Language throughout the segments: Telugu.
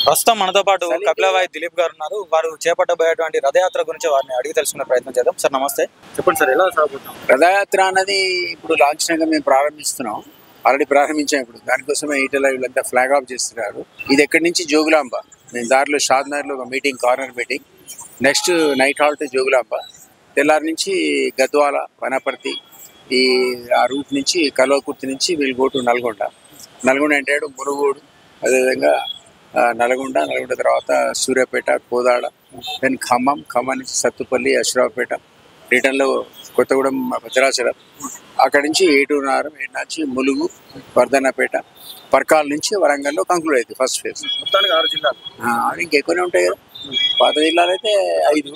ప్రస్తుతం మనతో పాటు కపిలవాయి దిలీప్ గారు ఉన్నారు. వారు చేపట్టబోయేటువంటి రథయాత్ర గురించి వారిని అడిగి తెలుసుకునే ప్రయత్నం చేద్దాం. సార్ నమస్తే, చెప్పండి సార్, ఎలా సాగుతాం? రథయాత్ర అన్నది ఇప్పుడు లాంఛనంగా మేము ప్రారంభిస్తున్నాం. ఆల్రెడీ ప్రారంభించాం. ఇప్పుడు దానికోసమే ఈటల వీళ్ళంతా ఫ్లాగ్ ఆఫ్ చేస్తున్నారు. ఇది ఎక్కడి నుంచి జోగులాంబ, మేము దారిలో షాద్నగర్లో ఒక meeting, corner meeting, next night halt Jogulamba, తెల్లారి నుంచి గద్వాల, వనపర్తి, ఆ రూట్ నుంచి కల్వకుర్తి నుంచి వీళ్ళు గోటు నల్గొండ అంటాడు, మునుగోడు, అదేవిధంగా నల్గొండ తర్వాత సూర్యాపేట, కోదాడ, దెన్ ఖమ్మం నుంచి సత్తుపల్లి, అశ్రావుపేట, రిటర్న్లో కొత్తగూడెం, భద్రాచలం, అక్కడి నుంచి ఏటూరు నుంచి ములుగు, వర్ధన్నపేట, పర్కాల నుంచి వరంగల్లో కంక్లూడ్ అవుతుంది ఫస్ట్ ఫేజ్. మొత్తానికి 6 జిల్లాలు. ఇంకెక్కువనే ఉంటాయి కదా. పాత జిల్లాలు అయితే 5.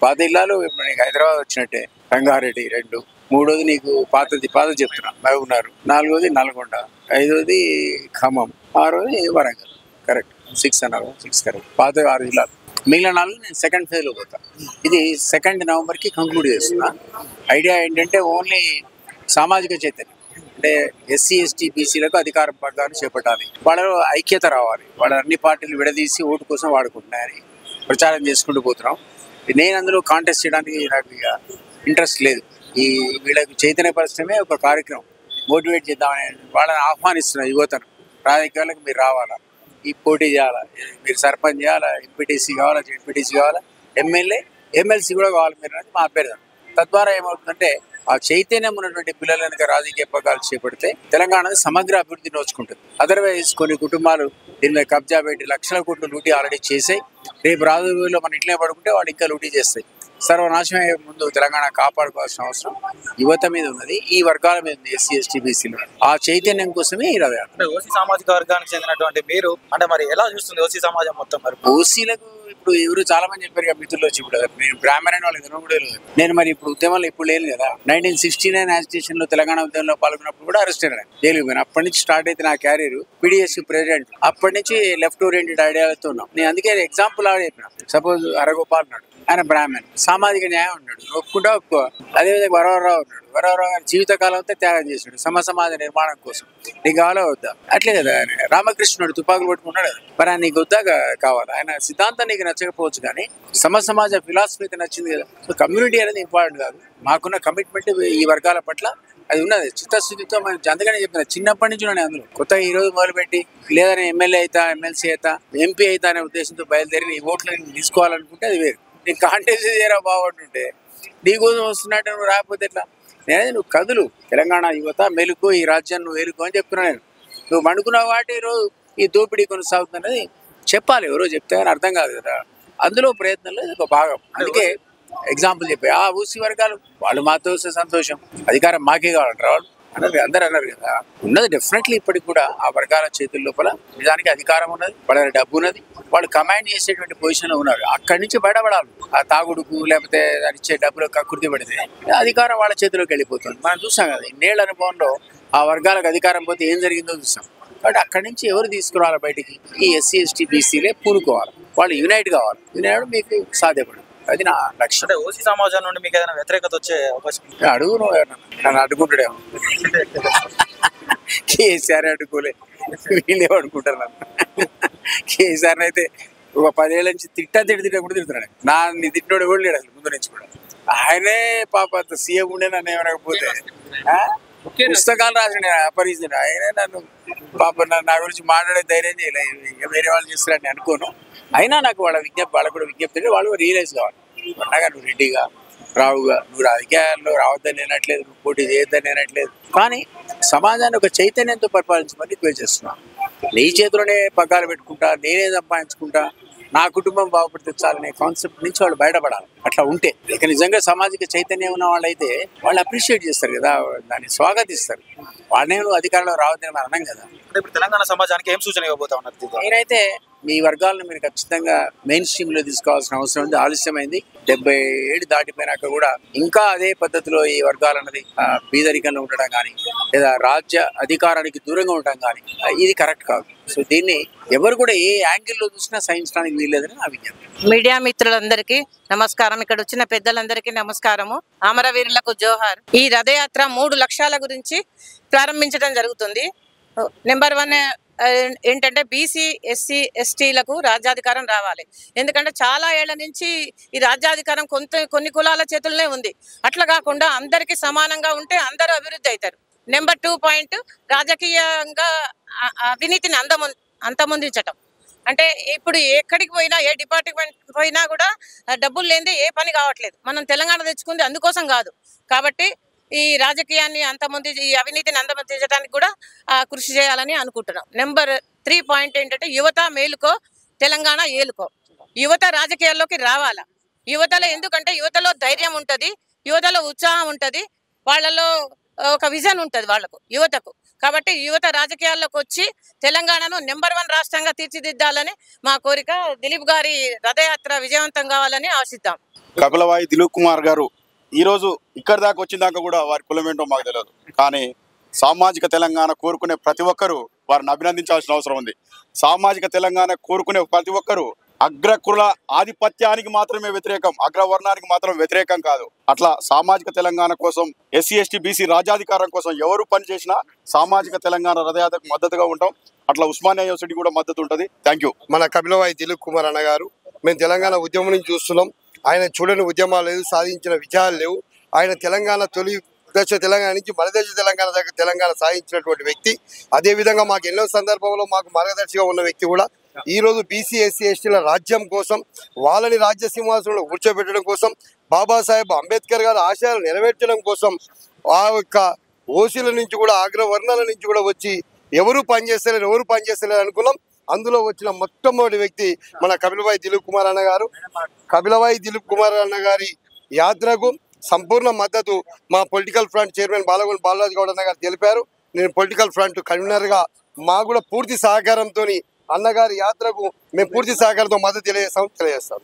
పాత జిల్లాలు ఇప్పుడు నీకు హైదరాబాద్ వచ్చినట్టే, రంగారెడ్డి 2, మూడోది నీకు పాతది చెప్తున్నా మహబూబ్నగర్, 4వది నల్గొండ, 5వది ఖమ్మం, 6వది వరంగల్. కరెక్ట్, 6 అన్నారు, 6 కరెక్ట్. పాత 6 జిల్లాలు. మిగిలిన 4 నేను సెకండ్ ఫేజ్లో పోతా. ఇది 2 నవంబర్కి కంక్లూడ్ చేస్తున్నా. ఐడియా ఏంటంటే ఓన్లీ సామాజిక చైతన్యం, అంటే ఎస్సీ ఎస్టీ బీసీలకు అధికార పగ్గాన్ని చేపట్టాలి, వాళ్ళలో ఐక్యత రావాలి, వాళ్ళ అన్ని పార్టీలు విడదీసి ఓటు కోసం వాడుకుంటున్నాయని ప్రచారం చేసుకుంటూ పోతున్నాం. నేను అందులో కాంటెస్ట్ చేయడానికి నాకు ఇక ఇంట్రెస్ట్ లేదు. వీళ్ళకి చైతన్యపరచడమే ఒక కార్యక్రమం, మోటివేట్ చేద్దామని వాళ్ళని ఆహ్వానిస్తున్నా. యువతను రాజకీయాలకు మీరు రావాలా, ఈ పోటీ చేయాలా, మీరు సర్పంచ్ చేయాలా, ఎంపీటీసీ కావాలా, జెడ్పీటీసీ కావాలా, ఎమ్మెల్సీ కూడా కావాలి మీరు అనేది మా అభ్యర్థన. తద్వారా ఏమవుతుందంటే ఆ చైతన్యం ఉన్నటువంటి పిల్లల వెనుక రాజకీయ పగ్గాలు చేపడితే తెలంగాణ సమగ్ర అభివృద్ధి నోచుకుంటుంది. అదర్వైజ్ కొన్ని కుటుంబాలు దీని మీద కబ్జా పెట్టి లక్షల కోట్లు లూటీ ఆల్రెడీ చేసాయి. రేపు రాజకీయాల్లో మనం ఇట్లనే పడుకుంటే వాళ్ళు ఇంకా లూటీ చేస్తాయి. సర్వనాశనం అయ్యే ముందు తెలంగాణ కాపాడుకోవాల్సిన అవసరం యువత మీద ఉన్నది, ఈ వర్గాల మీద ఉంది, ఎస్సీ ఎస్టీ బీసీలు. ఆ చైతన్యం కోసమే ఈ రథయాత్ర. ఓసీ సామాజిక వర్గానికి చెందినటువంటి మీరు అంటే మరి ఎలా చూస్తుంది ఓసీ సమాజం మొత్తం? మరి ఓసీలకు ఇప్పుడు ఎవరు చాలా మంది చెప్పారు కదా మిత్రులు వచ్చి, ఇప్పుడు నేను బ్రాహ్మణ్ వాళ్ళు ఎదురు కూడా లేదు. నేను మరి ఇప్పుడు ఉద్యమంలో ఇప్పుడు లేదు కదా. 1969 యాజిటేషన్ లో తెలంగాణ ఉద్యమంలో పాల్గొన్నప్పుడు కూడా అరెస్ట్ అయినా, జైలుకి పోయినా. అప్పటి నుంచి స్టార్ట్ అయితే నా క్యారియర్ పిడిఎస్ ప్రెసిడెంట్. అప్పటి నుంచి లెఫ్ట్ ఓరియంటెడ్ ఐడియాలతో ఉన్నాం. నేను అందుకే ఎగ్జాంపుల్ చెప్పిన. సపోజ్ హరగోపాల్ ఉన్నాడు, ఆయన బ్రాహ్మణ్, సామాజిక న్యాయం ఉన్నాడు, ఒప్పుకుంటా ఒప్పుకో. అదేవిధంగా వరవరరావు ఉన్నాడు, వరవరరావు గారు జీవితకాలం అంతా త్యాగం చేశాడు సమాజ నిర్మాణం కోసం. నీకు కావాలా వద్దా? అట్లే కదా రామకృష్ణుడు తుపాకులు పట్టుకున్నాడు కదా, మరి ఆయన నీకు వద్దా కావాలా? ఆయన సిద్ధాంతం నీకు నచ్చకపోవచ్చు కానీ సమాజ ఫిలాసఫీ అయితే నచ్చింది కదా. సో కమ్యూనిటీ అనేది ఇంపార్టెంట్ కాదు, మాకున్న కమిట్మెంట్ ఈ వర్గాల పట్ల అది ఉన్నది చిత్తశుద్ధితో. మనం అందుకనే చెప్పిన చిన్నప్పటి నుంచి నేను అందులో కొత్తగా ఈ రోజు మొదలుపెట్టి లేదని ఎమ్మెల్యే అవుతా, ఎమ్మెల్సీ అవుతా, ఎంపీ అవుతా అనే ఉద్దేశంతో బయలుదేరి ఈ ఓట్లను తీసుకోవాలనుకుంటే అది వేరు. నీకు కాంటెస్ట్ చేయరా బాగుంటుంటే నీకోసం వస్తున్నట్టు నువ్వు రాకపోతే ఎట్లా? నేనది నువ్వు కదులు, తెలంగాణ యువత మెలుకు, ఈ రాజ్యాన్ని నువ్వు వేలుకు అని చెప్తున్నా. నేను నువ్వు అనుకున్న వాటి రోజు ఈ దోపిడీ కొనసాగుతున్నది చెప్పాలి. ఎవరో చెప్తే కానీ అర్థం కాదు కదా. అందులో ప్రయత్నంలో ఇది ఒక భాగం. అందుకే ఎగ్జాంపుల్ చెప్పి ఓసీ వర్గాలు వాళ్ళు మాతో వస్తే సంతోషం, అధికారం మాకే కావాలంటారు వాళ్ళు అన్నారు, అందరు అన్నారు కదా. ఉన్నది డెఫినెట్లీ ఇప్పటికి కూడా ఆ వర్గాల చేతుల లోపల నిజానికి అధికారం ఉన్నది, వాళ్ళ డబ్బు ఉన్నది, వాళ్ళు కమాండ్ చేసేటువంటి పొజిషన్లో ఉన్నారు. అక్కడి నుంచి బయటపడాలి. ఆ తాగుడుకు లేకపోతే ఇచ్చే డబ్బులు కక్కుర్తి పడితే అధికారం వాళ్ళ చేతిలోకి వెళ్ళిపోతుంది. మనం చూసాం కదా ఇన్నేళ్ల అనుభవంలో ఆ వర్గాలకు అధికారం పోతే ఏం జరిగిందో చూసాం. కాబట్టి అక్కడి నుంచి ఎవరు తీసుకురావాలి బయటికి? ఈ ఎస్సీ ఎస్టీ బీసీలే పూనుకోవాలి, వాళ్ళు యునైట్ కావాలి. యునైట్ మీకు సాధ్యపడదు. అది నా లక్ష్యం. అంటే ఓసీ సమాజం నుండి మీకు ఏదైనా వ్యతిరేకత వచ్చే అవకాశం? అడుగు, నన్ను అడుగుంటాడేమో. కేసీఆర్ అడుకోలే, వీళ్ళే అడుకుంటారు నన్ను. కేసీఆర్ అయితే ఒక 10 ఏళ్ళ నుంచి తిట్టకుండా తిడుతున్నాడు. నీ తిట్టినోడు ఎవరు లేడు అసలు ముందు నుంచి కూడా. ఆయనే పాప సీఎం ఉండే నన్ను ఏమనకపోతే పుస్తకాలు రాసిన అపరిచింది. ఆయనే నన్ను పాప నా గురించి మాట్లాడే ధైర్యం చేయలేదు. వేరే వాళ్ళు చేస్తారని అనుకోను. అయినా నాకు వాళ్ళకు కూడా విజ్ఞప్తి, వాళ్ళు రియలైజ్ కావాలి. అన్నగా నువ్వు రెడ్డిగా రావుగా, నువ్వు రాజకీయాల్లో రావద్దని అనట్లేదు, నువ్వు పోటీ చేయొద్దని అనట్లేదు, కానీ సమాజాన్ని ఒక చైతన్యంతో పరిపాలించమని రిక్వెస్ట్ చేస్తున్నాను. నీ చేతిలోనే పగ్గాలు పెట్టుకుంటా, నేనే సంపాదించుకుంటా, నా కుటుంబం బాగుపడితే చాలనే కాన్సెప్ట్ నుంచి వాళ్ళు బయటపడాలి. అట్లా ఉంటే ఇక నిజంగా సామాజిక చైతన్యం ఉన్న వాళ్ళైతే వాళ్ళు అప్రిషియేట్ చేస్తారు కదా, దాన్ని స్వాగతిస్తారు. వాళ్ళనే నువ్వు అధికారంలో రావద్దని మనం అన్నాం కదా. ఇప్పుడు తెలంగాణ సమాజానికి ఏం సూచన ఇవ్వబోతా ఉన్నారు? నేనైతే మీ వర్గాలను మీరు ఖచ్చితంగా మెయిన్ స్ట్రీమ్ లో తీసుకోవాల్సిన అవసరం ఉంది. ఆలస్యమైంది. 70 ఏళ్ళు దాటిపోయినాక కూడా ఇంకా అదే పద్ధతిలో ఈ వర్గాలన్నది బీదరికంలో ఉండడం కానీ లేదా రాజ్య అధికారానికి దూరంగా ఉండడం కానీ ఇది కరెక్ట్ కాదు. సో దీన్ని ఎవరు కూడా ఏ యాంగిల్లో చూసినా సహించడానికి వీల్లేదని నా విజ్ఞప్తి. మీడియా మిత్రులందరికీ నమస్కారం, ఇక్కడ వచ్చిన పెద్దలందరికీ నమస్కారము. అమరవీరులకు జోహార్. ఈ రథయాత్ర 3 లక్ష్యాల గురించి ప్రారంభించడం జరుగుతుంది. నెంబర్ 1 ఏంటంటే బీసీ ఎస్సీ ఎస్టీలకు రాజ్యాధికారం రావాలి. ఎందుకంటే చాలా ఏళ్ల నుంచి ఈ రాజ్యాధికారం కొన్ని కులాల చేతుల్లోనే ఉంది. అట్లా కాకుండా అందరికీ సమానంగా ఉంటే అందరూ అభివృద్ధి అవుతారు. నెంబర్ 2 పాయింట్, రాజకీయంగా అవినీతిని అంతమొందించటం. అంటే ఇప్పుడు ఎక్కడికి పోయినా, ఏ డిపార్ట్మెంట్ పోయినా కూడా డబ్బులు లేనిదే ఏ పని కావట్లేదు. మనం తెలంగాణ తెచ్చుకుంది అందుకోసం కాదు. కాబట్టి ఈ రాజకీయాన్ని ఈ అవినీతిని అంతమొందించడానికి కూడా కృషి చేయాలని అనుకుంటున్నాం. నెంబర్ 3 పాయింట్ ఏంటంటే యువత మేలుకో, తెలంగాణ ఏలుకో. యువత రాజకీయాల్లోకి రావాలా. యువతలో ఎందుకంటే యువతలో ధైర్యం ఉంటుంది, యువతలో ఉత్సాహం ఉంటుంది, వాళ్ళలో ఒక విజన్ ఉంటుంది వాళ్ళకు, యువతకు. కాబట్టి యువత రాజకీయాల్లోకి వచ్చి తెలంగాణను నెంబర్ 1 రాష్ట్రంగా తీర్చిదిద్దాలని మా కోరిక. దిలీప్ గారి రథయాత్ర విజయవంతం కావాలని ఆశిద్దాం. కపిలవాయి దిలీప్ కుమార్ గారు ఈరోజు ఇక్కడి దాకా వచ్చిన దాకా కూడా వారి కులం ఏంటో మాకు తెలియదు. కానీ సామాజిక తెలంగాణ కోరుకునే ప్రతి ఒక్కరూ వారిని అభినందించాల్సిన అవసరం ఉంది. సామాజిక తెలంగాణ కోరుకునే ప్రతి ఒక్కరూ అగ్రకుల ఆధిపత్యానికి మాత్రమే వ్యతిరేకం, అగ్రవర్ణానికి మాత్రం వ్యతిరేకం కాదు. అట్లా సామాజిక తెలంగాణ కోసం, ఎస్సీ ఎస్టీ బీసీ రాజ్యాధికారం కోసం ఎవరు పనిచేసినా సామాజిక తెలంగాణ రథయాత్రకు మద్దతుగా ఉంటాం. అట్లా ఉస్మానియా యూనివర్సిటీ కూడా మద్దతు ఉంటుంది. Thank you. మన కపిలవాయి దిలీప్ కుమార్ అన్న గారు, మేము తెలంగాణ ఉద్యమం నుంచి చూస్తున్నాం. ఆయన చూడని ఉద్యమాలు లేదు, సాధించిన విజయాలు లేవు. ఆయన తెలంగాణ తొలి దశ తెలంగాణ నుంచి మన దేశ తెలంగాణ దగ్గర తెలంగాణ సాధించినటువంటి వ్యక్తి. అదేవిధంగా మాకు ఎన్నో సందర్భంలో మాకు మార్గదర్శిగా ఉన్న వ్యక్తి కూడా. ఈ రోజు బీసీ ఎస్సీ ఎస్టీల రాజ్యం కోసం, వాళ్ళని రాజ్య సింహాసనంలో కూర్చోబెట్టడం కోసం, బాబాసాహెబ్ అంబేద్కర్ గారి ఆశయాలు నెరవేర్చడం కోసం ఆ యొక్క ఓసీల నుంచి కూడా, అగ్రవర్ణాల నుంచి కూడా వచ్చి ఎవరు పనిచేస్తలేరు అనుకున్నాం. అందులో వచ్చిన మొట్టమొదటి వ్యక్తి మన కపిలవాయి దిలీప్ కుమార్ అన్న గారు. కపిలవాయి దిలీప్ కుమార్ అన్న గారి యాత్రకు సంపూర్ణ మద్దతు మా political front chairman Balagonda Balaraju Goud అన్న గారు తెలిపారు. నేను పొలిటికల్ ఫ్రంట్ కన్వీనర్గా మా కూడా పూర్తి సహకారంతో అన్నగారి యాత్రకు మేము పూర్తి సహకారంతో మద్దతు తెలియజేస్తాను.